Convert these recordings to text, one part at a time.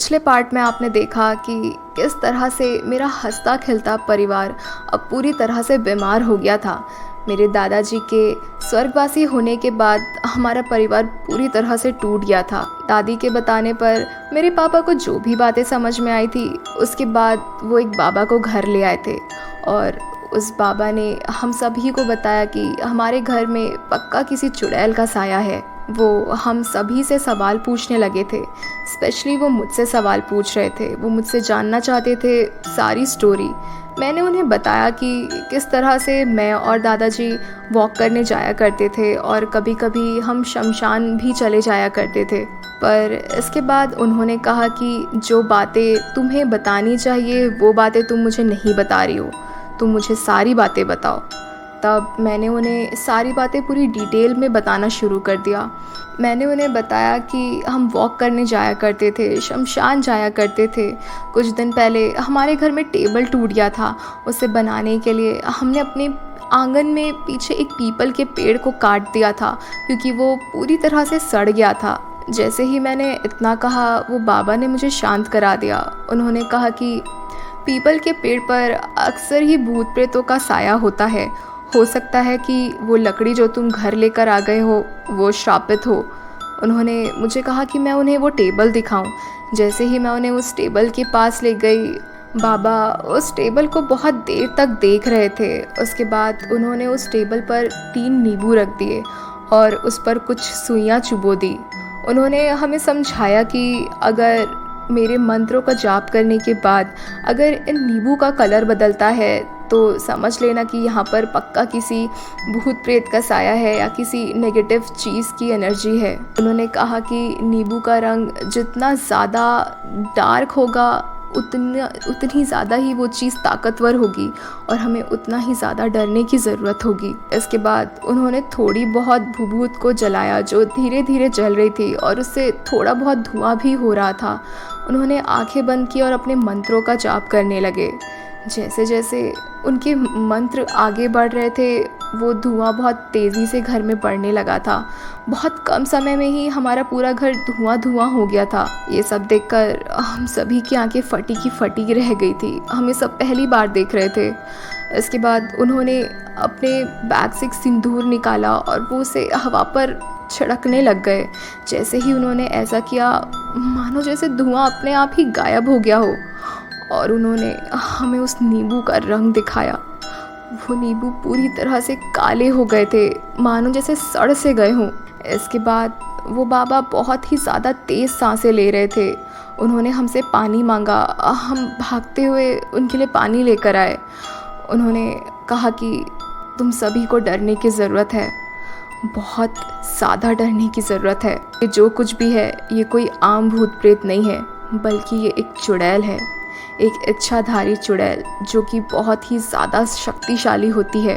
पिछले पार्ट में आपने देखा कि किस तरह से मेरा हंसता खिलता परिवार अब पूरी तरह से बीमार हो गया था। मेरे दादाजी के स्वर्गवासी होने के बाद हमारा परिवार पूरी तरह से टूट गया था। दादी के बताने पर मेरे पापा को जो भी बातें समझ में आई थी, उसके बाद वो एक बाबा को घर ले आए थे और उस बाबा ने हम सभी को बताया कि हमारे घर में पक्का किसी चुड़ैल का साया है। वो हम सभी से सवाल पूछने लगे थे, स्पेशली वो मुझसे सवाल पूछ रहे थे। वो मुझसे जानना चाहते थे सारी स्टोरी। मैंने उन्हें बताया कि किस तरह से मैं और दादाजी वॉक करने जाया करते थे और कभी कभी हम शमशान भी चले जाया करते थे। पर इसके बाद उन्होंने कहा कि जो बातें तुम्हें बतानी चाहिए वो बातें तुम मुझे नहीं बता रही हो, तुम मुझे सारी बातें बताओ। तब मैंने उन्हें सारी बातें पूरी डिटेल में बताना शुरू कर दिया। मैंने उन्हें बताया कि हम वॉक करने जाया करते थे, शमशान जाया करते थे। कुछ दिन पहले हमारे घर में टेबल टूट गया था। उसे बनाने के लिए हमने अपने आंगन में पीछे एक पीपल के पेड़ को काट दिया था क्योंकि वो पूरी तरह से सड़ गया था। जैसे ही मैंने इतना कहा, वो बाबा ने मुझे शांत करा दिया। उन्होंने कहा कि पीपल के पेड़ पर अक्सर ही भूत प्रेतों का साया होता है। हो सकता है कि वो लकड़ी जो तुम घर लेकर आ गए हो वो श्रापित हो। उन्होंने मुझे कहा कि मैं उन्हें वो टेबल दिखाऊं। जैसे ही मैं उन्हें उस टेबल के पास ले गई, बाबा उस टेबल को बहुत देर तक देख रहे थे। उसके बाद उन्होंने उस टेबल पर 3 नींबू रख दिए और उस पर कुछ सुइयां चुबो दी। उन्होंने हमें समझाया कि अगर मेरे मंत्रों का जाप करने के बाद अगर इन नींबू का कलर बदलता है तो समझ लेना कि यहाँ पर पक्का किसी भूत प्रेत का साया है या किसी नेगेटिव चीज़ की एनर्जी है। उन्होंने कहा कि नींबू का रंग जितना ज़्यादा डार्क होगा उतनी ज़्यादा ही वो चीज़ ताकतवर होगी और हमें उतना ही ज़्यादा डरने की ज़रूरत होगी। इसके बाद उन्होंने थोड़ी बहुत भभूत को जलाया जो धीरे धीरे जल रही थी और उससे थोड़ा बहुत धुआं भी हो रहा था। उन्होंने आंखें बंद की और अपने मंत्रों का जाप करने लगे। जैसे जैसे उनके मंत्र आगे बढ़ रहे थे, वो धुआं बहुत तेज़ी से घर में बढ़ने लगा था। बहुत कम समय में ही हमारा पूरा घर धुआं धुआं हो गया था। ये सब देखकर हम सभी की आंखें फटी की फटी रह गई थी। हम ये सब पहली बार देख रहे थे। इसके बाद उन्होंने अपने बैग से एक सिंदूर निकाला और वो उसे हवा पर छिड़कने लग गए। जैसे ही उन्होंने ऐसा किया, मानो जैसे धुआं अपने आप ही गायब हो गया हो और उन्होंने हमें उस नींबू का रंग दिखाया। वो नींबू पूरी तरह से काले हो गए थे, मानो जैसे सड़ से गए हों। इसके बाद वो बाबा बहुत ही ज़्यादा तेज़ सांसें ले रहे थे। उन्होंने हमसे पानी मांगा। हम भागते हुए उनके लिए पानी लेकर आए। उन्होंने कहा कि तुम सभी को डरने की ज़रूरत है, बहुत ज़्यादा डरने की ज़रूरत है। ये जो कुछ भी है ये कोई आम भूत प्रेत नहीं है, बल्कि ये एक चुड़ैल है, एक इच्छाधारी चुड़ैल जो कि बहुत ही ज़्यादा शक्तिशाली होती है।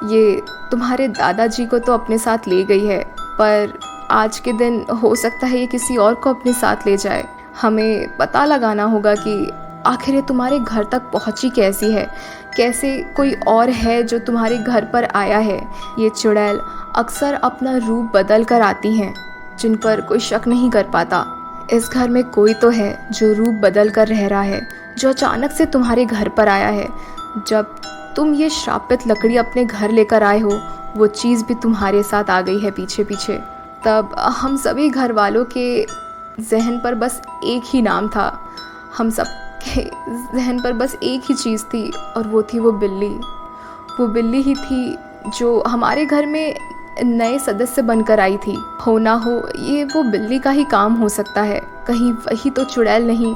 ये तुम्हारे दादाजी को तो अपने साथ ले गई है, पर आज के दिन हो सकता है ये किसी और को अपने साथ ले जाए। हमें पता लगाना होगा कि आखिर ये तुम्हारे घर तक पहुंची कैसी है, कैसे कोई और है जो तुम्हारे घर पर आया है। ये चुड़ैल अक्सर अपना रूप बदल कर आती हैं, जिन पर कोई शक नहीं कर पाता। इस घर में कोई तो है जो रूप बदल कर रह रहा है, जो अचानक से तुम्हारे घर पर आया है। जब तुम ये श्रापित लकड़ी अपने घर लेकर आए हो, वो चीज़ भी तुम्हारे साथ आ गई है पीछे पीछे। तब हम सभी घर वालों के जहन पर बस एक ही नाम था। हम सब के जहन पर बस एक ही चीज़ थी और वो थी वो बिल्ली। वो बिल्ली ही थी जो हमारे घर में नए सदस्य बनकर आई थी। हो ना हो ये वो बिल्ली का ही काम हो सकता है, कहीं वही तो चुड़ैल नहीं।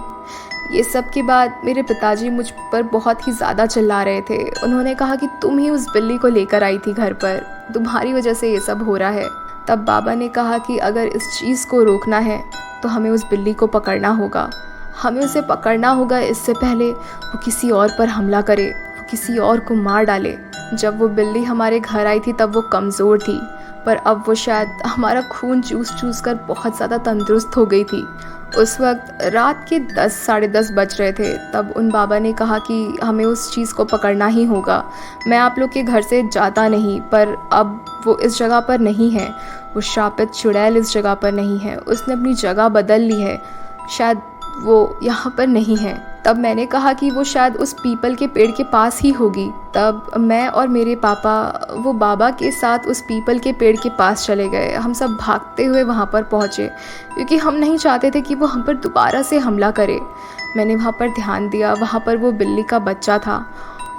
ये सब के बाद मेरे पिताजी मुझ पर बहुत ही ज़्यादा चिल्ला रहे थे। उन्होंने कहा कि तुम ही उस बिल्ली को लेकर आई थी घर पर, तुम्हारी वजह से ये सब हो रहा है। तब बाबा ने कहा कि अगर इस चीज़ को रोकना है तो हमें उस बिल्ली को पकड़ना होगा। हमें उसे पकड़ना होगा इससे पहले वो किसी और पर हमला करे, वो किसी और को मार डाले। जब वो बिल्ली हमारे घर आई थी तब वो कमज़ोर थी, पर अब वो शायद हमारा खून चूस चूस कर बहुत ज़्यादा तंदुरुस्त हो गई थी। उस वक्त रात के 10 साढ़े 10 बज रहे थे। तब उन बाबा ने कहा कि हमें उस चीज़ को पकड़ना ही होगा। मैं आप लोग के घर से जाता नहीं, पर अब वो इस जगह पर नहीं है। वो श्रापित चुड़ैल इस जगह पर नहीं है, उसने अपनी जगह बदल ली है। शायद वो यहाँ पर नहीं है। तब मैंने कहा कि वो शायद उस पीपल के पेड़ के पास ही होगी। तब मैं और मेरे पापा वो बाबा के साथ उस पीपल के पेड़ के पास चले गए। हम सब भागते हुए वहाँ पर पहुँचे क्योंकि हम नहीं चाहते थे कि वो हम पर दोबारा से हमला करे। मैंने वहाँ पर ध्यान दिया, वहाँ पर वो बिल्ली का बच्चा था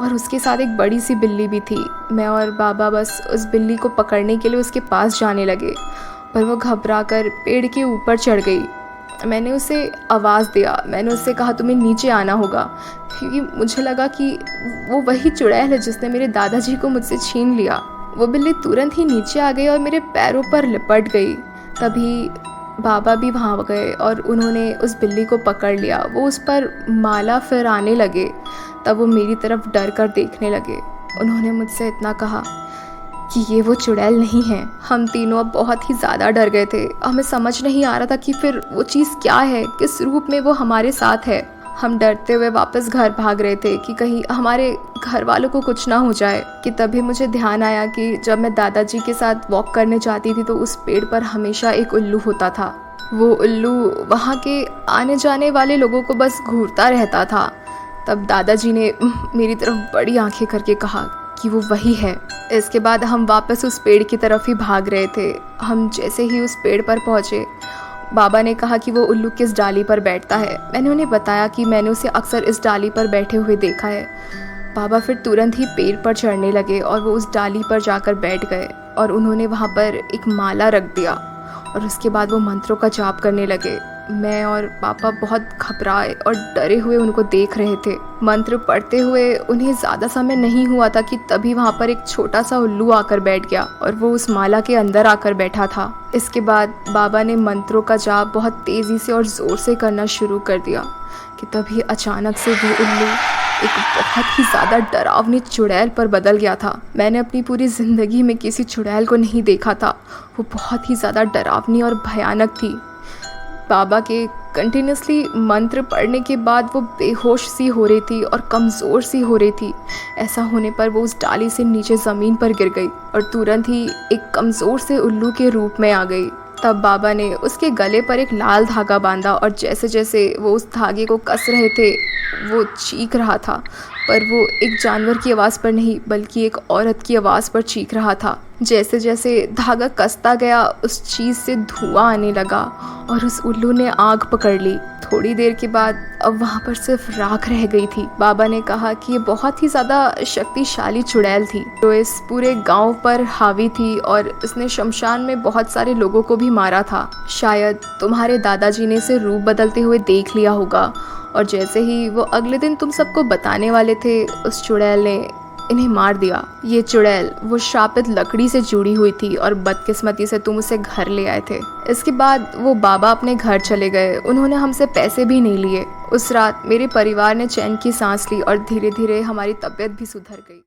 और उसके साथ एक बड़ी सी बिल्ली भी थी। मैं और बाबा बस उस बिल्ली को पकड़ने के लिए उसके पास जाने लगे, पर वो घबराकर पेड़ के ऊपर चढ़ गई। मैंने उसे आवाज़ दिया, मैंने उससे कहा तुम्हें नीचे आना होगा, क्योंकि मुझे लगा कि वो वही चुड़ैल है जिसने मेरे दादाजी को मुझसे छीन लिया। वो बिल्ली तुरंत ही नीचे आ गई और मेरे पैरों पर लिपट गई। तभी बाबा भी वहाँ गए और उन्होंने उस बिल्ली को पकड़ लिया। वो उस पर माला फिराने लगे। तब वो मेरी तरफ डर कर देखने लगे। उन्होंने मुझसे इतना कहा कि ये वो चुड़ैल नहीं है। हम तीनों अब बहुत ही ज़्यादा डर गए थे। हमें समझ नहीं आ रहा था कि फिर वो चीज़ क्या है, किस रूप में वो हमारे साथ है। हम डरते हुए वापस घर भाग रहे थे कि कहीं हमारे घर वालों को कुछ ना हो जाए। कि तभी मुझे ध्यान आया कि जब मैं दादाजी के साथ वॉक करने जाती थी तो उस पेड़ पर हमेशा एक उल्लू होता था। वो उल्लू वहाँ के आने जाने वाले लोगों को बस घूरता रहता था। तब दादाजी ने मेरी तरफ बड़ी आंखें करके कहा कि वो वही है। इसके बाद हम वापस उस पेड़ की तरफ ही भाग रहे थे। हम जैसे ही उस पेड़ पर पहुँचे, बाबा ने कहा कि वो उल्लू किस डाली पर बैठता है। मैंने उन्हें बताया कि मैंने उसे अक्सर इस डाली पर बैठे हुए देखा है। बाबा फिर तुरंत ही पेड़ पर चढ़ने लगे और वो उस डाली पर जाकर बैठ गए और उन्होंने वहाँ पर एक माला रख दिया और उसके बाद वो मंत्रों का जाप करने लगे। मैं और पापा बहुत घबराए और डरे हुए उनको देख रहे थे। मंत्र पढ़ते हुए उन्हें ज़्यादा समय नहीं हुआ था कि तभी वहाँ पर एक छोटा सा उल्लू आकर बैठ गया और वो उस माला के अंदर आकर बैठा था। इसके बाद बाबा ने मंत्रों का जाप बहुत तेज़ी से और ज़ोर से करना शुरू कर दिया कि तभी अचानक से वो उल्लू एक बहुत ही ज़्यादा डरावनी चुड़ैल पर बदल गया था। मैंने अपनी पूरी ज़िंदगी में किसी चुड़ैल को नहीं देखा था। वो बहुत ही ज़्यादा डरावनी और भयानक थी। बाबा के कंटिन्यूसली मंत्र पढ़ने के बाद वो बेहोश सी हो रही थी और कमज़ोर सी हो रही थी। ऐसा होने पर वो उस डाली से नीचे ज़मीन पर गिर गई और तुरंत ही एक कमज़ोर से उल्लू के रूप में आ गई। तब बाबा ने उसके गले पर एक लाल धागा बांधा और जैसे जैसे वो उस धागे को कस रहे थे वो चीख रहा था, पर वो एक जानवर की आवाज़ पर नहीं बल्कि एक औरत की आवाज़ पर चीख रहा था। जैसे जैसे धागा कसता गया उस चीज़ से धुआं आने लगा और उस उल्लू ने आग पकड़ ली। थोड़ी देर के बाद अब वहाँ पर सिर्फ राख रह गई थी। बाबा ने कहा कि ये बहुत ही ज़्यादा शक्तिशाली चुड़ैल थी जो इस पूरे गांव पर हावी थी और इसने शमशान में बहुत सारे लोगों को भी मारा था। शायद तुम्हारे दादाजी ने इसे रूप बदलते हुए देख लिया होगा और जैसे ही वो अगले दिन तुम सबको बताने वाले थे उस चुड़ैल ने इन्हें मार दिया। ये चुड़ैल वो शापित लकड़ी से जुड़ी हुई थी और बदकिस्मती से तुम उसे घर ले आए थे। इसके बाद वो बाबा अपने घर चले गए। उन्होंने हमसे पैसे भी नहीं लिए। उस रात मेरे परिवार ने चैन की सांस ली और धीरे धीरे हमारी तबीयत भी सुधर गई।